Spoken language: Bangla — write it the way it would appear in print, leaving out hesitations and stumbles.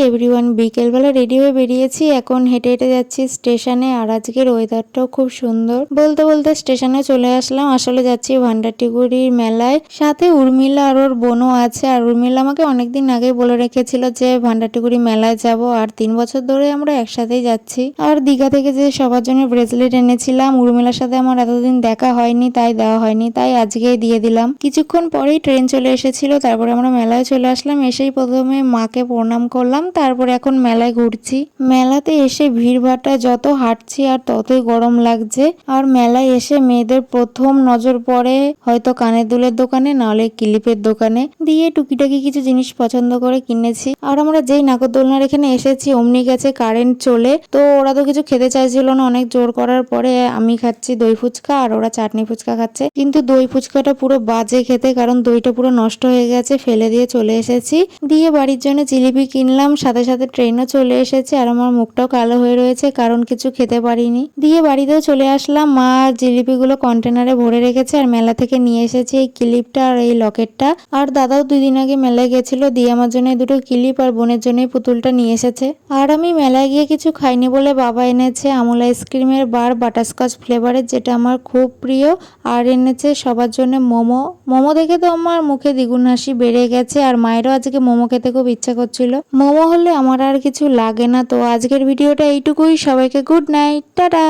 এভরিওয়ান, বিকেলবেলা রেডি হয়ে বেরিয়েছি। এখন হেঁটে হেঁটে যাচ্ছি স্টেশনে। আর আজকের ওয়েদারটাও খুব সুন্দর। বলতে বলতে স্টেশনে চলে আসলাম। আসলে যাচ্ছি ভান্ডারটিগুড়ির মেলায়। সাথে উর্মিলা আর ওর বোনও আছে। আর উর্মিলা আমাকে অনেকদিন আগেই বলে রেখেছিল যে ভান্ডারটিগুড়ি মেলায় যাব। আর 3 বছর ধরে আমরা একসাথেই যাচ্ছি। আর দীঘা থেকে যে সবার জন্য ব্রেসলেট এনেছিলাম, উর্মিলার সাথে আমার এতদিন দেখা হয়নি, তাই দেওয়া হয়নি, তাই আজকেই দিয়ে দিলাম। কিছুক্ষণ পরেই ট্রেন চলে এসেছিল। তারপরে আমরা মেলায় চলে আসলাম। এসেই প্রথমে মাকে প্রণাম করলাম, তারপরে এখন মেলায় ঘুরছি। মেলাতে এসে ভিড়ভাট্টা, যত হাঁটছি আর ততই গরম লাগছে। আর মেলায় এসে মেয়েদের প্রথম নজর পড়ে হয়তো কানের দুলের দোকানে, নাহলে ক্লিপের দোকানে। দিয়ে টুকিটাকি কিছু জিনিস পছন্দ করে কিনেছি। আর আমরা যেই নাগরদোলনার এখানে এসেছি অমনি গেছে কারেন্ট চলে। তো ওরা তো কিছু খেতে চাইছিল না, অনেক জোর করার পরে আমি খাচ্ছি দই ফুচকা আর ওরা চাটনি ফুচকা খাচ্ছে। কিন্তু দই ফুচকাটা পুরো বাজে খেতে, কারণ দইটা পুরো নষ্ট হয়ে গেছে, ফেলে দিয়ে চলে এসেছি। দিয়ে বাড়ির জন্য জিলিপি কিনলাম, সাথে সাথে ট্রেনও চলে এসেছে। আর আমার মুখটাও কালো হয়ে রয়েছে, কারণ কিছু খেতে পারিনি। দিয়ে বাড়িতেও চলে আসলাম। মা জিলিপিগুলো কন্টেনারে ভরে রেখেছে। আর মেলা থেকে নিয়ে এসেছি এই ক্লিপটা আর এই লকেটটা। আর দাদাও 2 দিন আগে মেলায় গেছিল, দিয়ে আমার জন্য দুটো ক্লিপ আর বোনের জন্য পুতুলটা নিয়ে এসেছে। আর আমি মেলায় গিয়ে কিছু খাইনি বলে বাবা এনেছে আমুল আইসক্রিমের বার, বাটারস্কচ ফ্লেভারের, যেটা আমার খুব প্রিয়। আর এনেছে সবার জন্য মোমো। মোমো দেখে তো আমার মুখে দ্বিগুণ হাসি বেড়ে গেছে। আর মায়েরও আজকে মোমো খেতে খুব ইচ্ছা করছিল। মোমো হলে আমার আর কিছু লাগে না। তো আজকের ভিডিওটা এইটুকুই। সবাইকে গুড নাইট, টাটা।